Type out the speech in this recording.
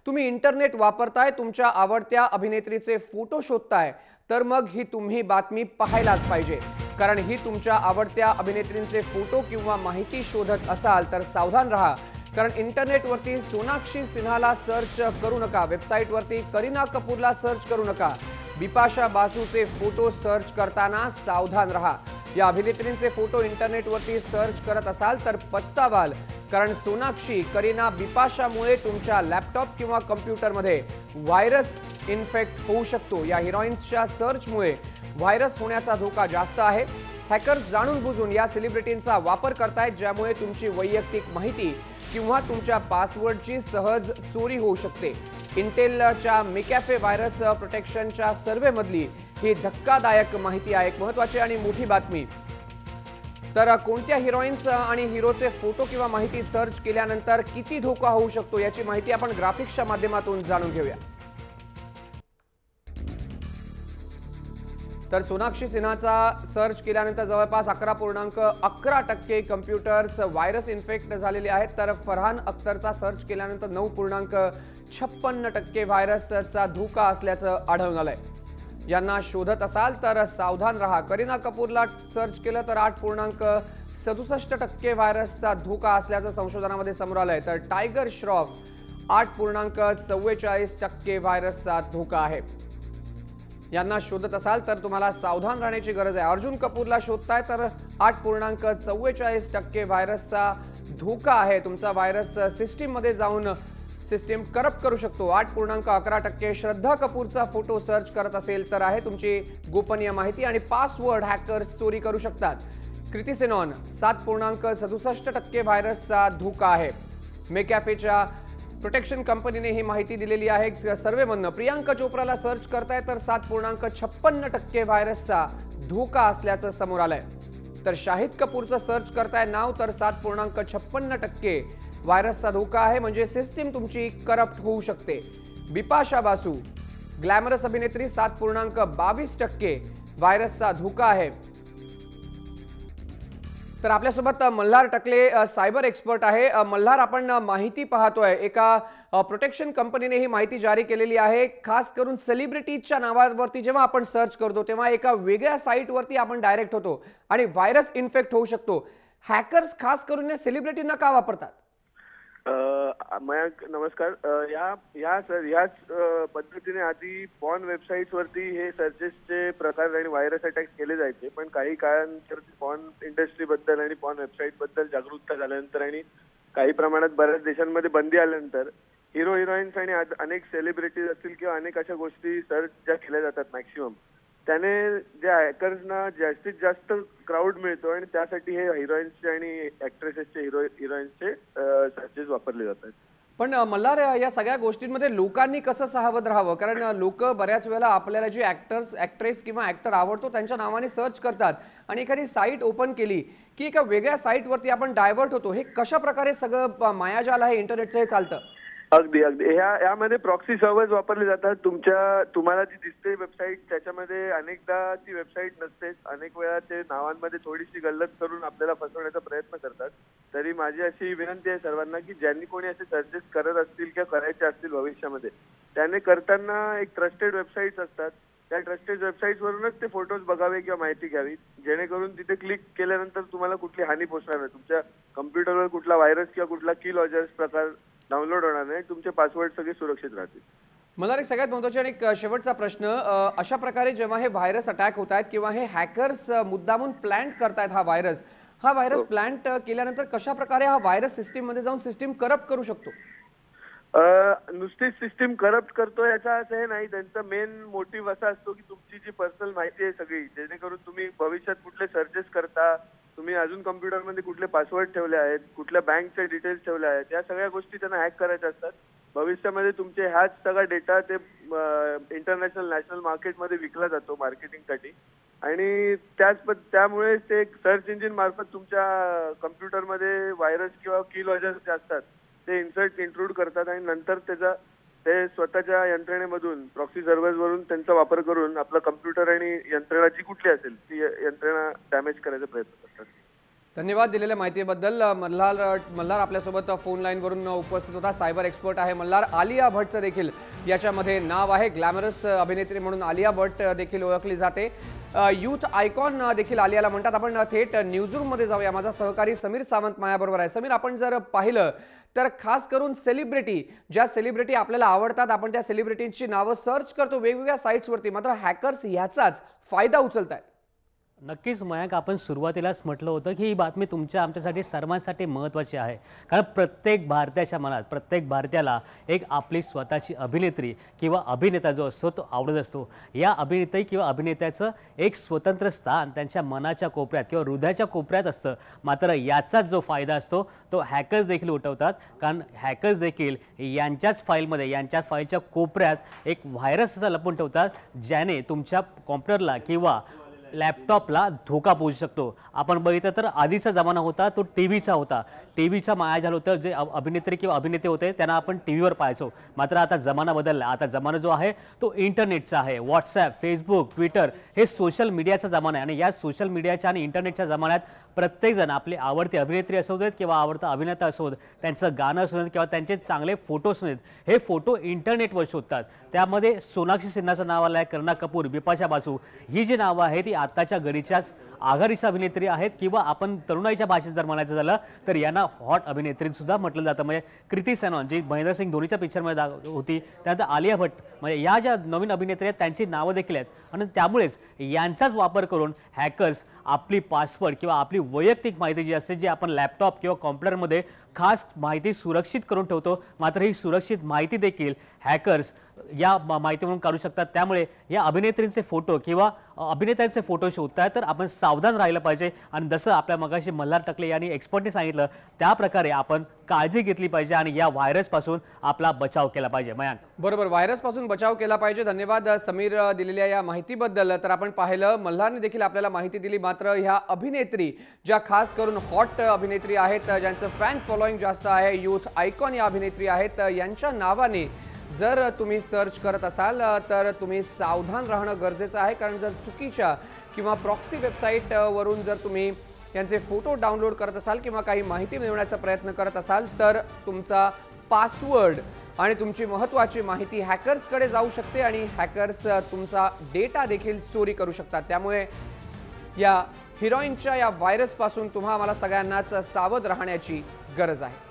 तुम्ही इंटरनेट वापरताय, तुमच्या आवडत्या अभिनेत्रीचे फोटो शोधताय, तर मग ही तुम्ही बातमी पाहायलाच पाहिजे। कारण ही तुमच्या आवडत्या अभिनेत्रींचे फोटो किंवा माहिती शोधत असाल तर सावधान रहा। कारण इंटरनेटवरती सोनाक्षी सिन्हाला सर्च करू नका, वेबसाईटवरती करीना कपूरला सर्च करू नका, बिपाशा बासूचे फोटो सर्च करताना सावधान रहा। या अभिनेत्रींचे फोटो इंटरनेटवरती सर्च करत असाल तर पछतावाल। कारण सोनाक्षी, करीना, बिपाशामुळे तुमच्या लॅपटॉप किंवा कॉम्प्युटरमध्ये व्हायरस इन्फेक्ट होऊ शकतो। या हिरोईन्सच्या सर्चमुळे व्हायरस होण्याचा धोका जास्त आहे। हॅकर्स जाणून बुजून या सेलिब्रिटींचा वापर करतायत, ज्यामुळे तुमची वैयक्तिक माहिती किंवा तुमच्या पासवर्डची सहज चोरी होऊ शकते। इंटेलच्या मेकॅफे व्हायरस प्रोटेक्शनच्या सर्व्हेमधली ही धक्कादायक माहिती आहे। एक महत्त्वाची आणि मोठी बातमी। तर कोणत्या हिरोईन्स आणि हिरोचे फोटो किंवा माहिती सर्च केल्यानंतर किती धोका होऊ शकतो याची माहिती आपण ग्राफिक्सच्या माध्यमातून जाणून घेऊया। तर सोनाक्षी सिन्हाचा सर्च केल्यानंतर जवळपास 11.11% कम्प्युटर्स व्हायरस इन्फेक्ट झालेले आहेत। तर फरहान अख्तरचा सर्च केल्यानंतर 9.56% व्हायरसचा धोका असल्याचं आढळून आलंय। यांना शोधत असाल तर सावधान रहा। करीना कपूरला सर्च केलं तर 8.67% व्हायरसचा धोका असल्याचं संशोधनामध्ये समोर आलंय। तर टायगर श्रॉफ 8.44% व्हायरसचा धोका आहे। यांना शोधत असाल तर तुम्हाला सावधान राहण्याची गरज आहे। अर्जुन कपूरला शोधताय तर 8.44% व्हायरसचा धोका आहे। तुमचा व्हायरस सिस्टीम मध्ये जाऊन सिस्टीम करप्ट करू शकतो। 8.11% श्रद्धा कपूरचा फोटो सर्च करत असेल तर आहे तुमची गोपनीय माहिती आणि पासवर्ड हॅकर्स चोरी करू शकतात। कृती सेनॉन 7.67% व्हायरसचा धोका आहे। मेकॅफेच्या प्रोटेक्शन कंपनीने ही माहिती दिलेली आहे सर्वेमधनं। प्रियांका चोप्राला सर्च करताय तर 7.56% व्हायरसचा धोका असल्याचं समोर आलंय। तर शाहिद कपूरचं सर्च करताय नाव तर 7.56% व्हायरसचा धोका आहे, म्हणजे सिस्टीम तुमची करप्ट होऊ शकते। बिपाशा बासू ग्लॅमरस अभिनेत्री 7.22% व्हायरसचा धोका आहे। तर आपल्यासोबत मल्हार टकले सायबर एक्सपर्ट आहे। मल्हार, आपण माहिती पाहतोय एका प्रोटेक्शन कंपनीने ही माहिती जारी केलेली आहे। खास करून सेलिब्रिटीजच्या नावावरती जेव्हा आपण सर्च करतो तेव्हा एका वेगळ्या साईटवरती आपण डायरेक्ट होतो आणि व्हायरस इन्फेक्ट होऊ शकतो। हॅकर्स खास करून सेलिब्रिटींना का वापरतात? मयंक नमस्कार। याच पद्धतीने आधी पॉर्न वेबसाईट्स वरती हे सर्चेसचे प्रकार आणि व्हायरस अटॅक केले जायचे, पण काही काळानंतर पॉर्न इंडस्ट्री बद्दल आणि पॉर्न वेबसाईट बद्दल जागरूकता झाल्यानंतर आणि काही प्रमाणात बऱ्याच देशांमध्ये बंदी आल्यानंतर हिरो हिरोईन्स आणि अनेक सेलिब्रिटीज असतील किंवा अनेक अशा गोष्टी सर्च ज्या केल्या जातात मॅक्सिमम, त्याने ज्या हॅकर्सना जास्तीत जास्त क्राऊड मिळतो आणि त्यासाठी हे हिरोईन्सचे आणि ऍक्ट्रेसेसचे हिरोईन्सचे सर्चेस वापरले जातात। पण मल्हार, या सगळ्या गोष्टींमध्ये लोकांनी कसं सावध राहावं? कारण लोक बऱ्याच वेळेला आपल्याला जे ऍक्ट्रेस किंवा ऍक्टर आवडतो त्यांच्या नावाने सर्च करतात आणि एखादी साईट ओपन केली की एका वेगळ्या साईटवरती आपण डायव्हर्ट होतो। हे कशा प्रकारे सगळं मायाजाल आहे इंटरनेटचं हे चालतं? अगदी यामध्ये प्रॉक्सी सर्व्हर्स वापरले जातात। तुम्हाला जी दिसते वेबसाईट त्याच्यामध्ये अनेकदा ती वेबसाईट नसतेच। अनेक वेळा ते नावांमध्ये थोडीशी गल्लत करून आपल्याला फसवण्याचा प्रयत्न करतात। तरी माझी अशी विनंती आहे सर्वांना की ज्यांनी कोणी असे सर्चेस करत असतील किंवा करायचे असतील भविष्यामध्ये, त्याने करताना एक ट्रस्टेड वेबसाईट्स असतात, त्या ट्रस्टेड वेबसाईट्स वरूनच ते फोटोज बघावे किंवा माहिती घ्यावी, जेणेकरून तिथे क्लिक केल्यानंतर तुम्हाला कुठली हानी पोहोचणार नाही। तुमच्या कम्प्युटरवर कुठला व्हायरस किंवा कुठला की लॉजर्स प्रकार डाउनलोड होणार नाही, तुमचे पासवर्ड सगळे सुरक्षित राहतील। मला एक सगळ्यात महत्त्वाचा आणि एक शेवटचा प्रश्न, अशा प्रकारे जेव्हा हे व्हायरस अटॅक होत आहेत किंवा हे हॅकर्स मुद्दामून प्लॅन करतायत हा व्हायरस प्लॅन केल्यानंतर कशा प्रकारे हा व्हायरस सिस्टीम मध्ये जाऊन सिस्टीम करप्ट करू शकतो? नुसतीच सिस्टीम करप्ट करतो याचा अर्थ हे नाही। त्यांचा मेन मोटिव्ह असा असतो की तुमची जी पर्सनल माहिती आहे सगळी, जेणेकरून तुम्ही भविष्यात कुठले सर्चेस करता, तुम्ही अजून कम्प्युटरमध्ये कुठले पासवर्ड ठेवले आहेत, कुठल्या बँकचे डिटेल्स ठेवले आहेत, या सगळ्या गोष्टी त्यांना हॅक करायच्या असतात। भविष्यामध्ये तुमचे ह्याच सगळा डेटा ते इंटरनॅशनल नॅशनल मार्केटमध्ये विकला जातो मार्केटिंगसाठी आणि त्यामुळे ते सर्च इंजिन मार्फत तुमच्या कम्प्युटरमध्ये व्हायरस किंवा की लॉजर्स जे असतात ते इंट्रूड करतात आणि नंतर ते स्वतःच्या यंत्रणेमधून प्रॉक्सी सर्व्हर्सवरून त्यांचा वापर करून आपलं कम्प्युटर आणि यंत्रणा जी कुठली असेल ती यंत्रणा डॅमेज करायचा प्रयत्न करतात। धन्यवाद दिलेल्या माहितीबद्दल. मल्हार आपल्यासोबत फोन लाईनवरून उपस्थित होता. सायबर एक्सपर्ट आहे मल्हार. आलिया भट्टचं देखील याच्यामध्ये नाव आहे. ग्लॅमरस अभिनेत्री म्हणून आलिया भट्ट देखील ओळखली जाते. यूथ आयकॉन देखील आलियाला म्हणतात. आपण थेट न्यूजरूममध्ये जाऊया. माझा सहकारी समीर सावंत माझ्याबरोबर आहे. समीर, आपण जर पाहिलं तर खास करून सेलिब्रिटी, ज्या सेलिब्रिटी आपल्याला आवडतात, आपण त्या सेलिब्रिटींची नावं सर्च करतो वेगवेगळ्या साईट्सवरती, मात्र हॅकर्स ह्याचाच फायदा उचलत आहेत. नक्कीच मयंक, आपण सुरुवातीलाच म्हटलं होतं की ही बातमी तुमच्या आमच्यासाठी सर्वांसाठी महत्त्वाची आहे. कारण प्रत्येक भारतीयाच्या मनात, प्रत्येक भारतीयाला एक आपली स्वतःची अभिनेत्री किंवा अभिनेता जो असतो तो आवडत असतो. या अभिनेत्री किंवा अभिनेत्याचं एक स्वतंत्र स्थान त्यांच्या मनाच्या कोपऱ्यात किंवा हृदयाच्या कोपऱ्यात असतं. मात्र याचाच जो फायदा असतो तो हॅकर्स देखील उठवतात. कारण हॅकर्स देखील यांच्याच फाईलमध्ये, यांच्याच फाईलच्या कोपऱ्यात एक व्हायरस असा लपवून ठेवतात, ज्याने तुमच्या कॉम्प्युटरला किंवा लॅपटॉपला धोका पोहोचू शकतो. आपण बघितलं तर आधीचा जमाना होता तो टीव्हीचा होता. टीव्हीचा माया झालं होतं. जे अभिनेत्री किंवा अभिनेते होते त्यांना आपण टीव्हीवर पाहायचो. मात्र आता जमाना बदलला. आता जमाना जो आहे तो इंटरनेटचा आहे. व्हॉट्सॲप, फेसबुक, ट्विटर हे सोशल मीडियाचा जमाना आहे. आणि या सोशल मीडियाच्या आणि इंटरनेटच्या जमान्यात प्रत्येकजण आपली आवडती अभिनेत्री असू देत किंवा आवडता अभिनेता असू देत, त्यांचं गाणं असू देत किंवा त्यांचे चांगले फोटो असू देत, हे फोटो इंटरनेटवर शोधतात. त्यामध्ये सोनाक्षी सिन्हाचं नाव आलं आहे, करीना कपूर, बिपाशा बासू, ही जी नावं आहेत ती आत्ताच्या घडीच्याच आघाडीच्या अभिनेत्री आहेत. किंवा आपण तरुणाईच्या भाषेत जर म्हणायचं झालं तर यांना हॉट अभिनेत्री सुद्धा म्हटलं जातं. म्हणजे कृती सनॉन जी महेंद्र सिंग धोनीच्या पिक्चरमध्ये होती, त्यानंतर आलिया भट्ट, म्हणजे या ज्या नवीन अभिनेत्री आहेत त्यांची नावं देखील आहेत. आणि त्यामुळेच यांचाच वापर करून हॅकर्स आपली पासवर्ड किंवा आपली वैयक्तिक माहिती जी असते, जी आपण लॅपटॉप किंवा कॉम्प्युटरमध्ये खास माहिती सुरक्षित करून ठेवतो, मात्र ही सुरक्षित माहिती देखील हॅकर्स या माहिती म्हणून काढू शकतात. त्यामुळे या अभिनेत्रींचे फोटो किंवा अभिनेत्यांचे फोटो शोधतायत तर आपण सावधान राहिलं पाहिजे. आणि जसं आपल्या मगाशी मल्हार टकले यांनी एक्सपर्टने सांगितलं त्याप्रकारे आपण काळजी घेतली पाहिजे आणि या व्हायरसपासून आपला बचाव केला पाहिजे. मयांक, बरोबर, व्हायरसपासून बचाव केला पाहिजे. धन्यवाद समीर दिलेल्या या माहितीबद्दल. तर आपण पाहिलं मल्हारने देखील आपल्याला माहिती दिली. मात्र ह्या अभिनेत्री ज्या खास करून हॉट अभिनेत्री आहेत, ज्यांचं फॅन फॉलोईंग जास्त आहे, यूथ आयकॉन या अभिनेत्री आहेत, यांच्या नावाने जर तुम्ही सर्च करत असाल तर तुम्ही सावधान राहणं गरजेचं आहे. कारण जर चुकीच्या किंवा प्रॉक्सी वेबसाईट वरून जर तुम्ही यांचे फोटो डाउनलोड करत असाल किंवा काही माहिती मिळवण्याचा प्रयत्न करत असाल तर तुमचा पासवर्ड आणि तुमची महत्त्वाची माहिती हॅकर्सकडे जाऊ शकते आणि हॅकर्स तुमचा डेटा देखील चोरी करू शकतात. त्यामुळे या हिरोईनच्या या व्हायरसपासून तुम्हा आम्हाला सगळ्यांनाच सावध राहण्याची गरज आहे.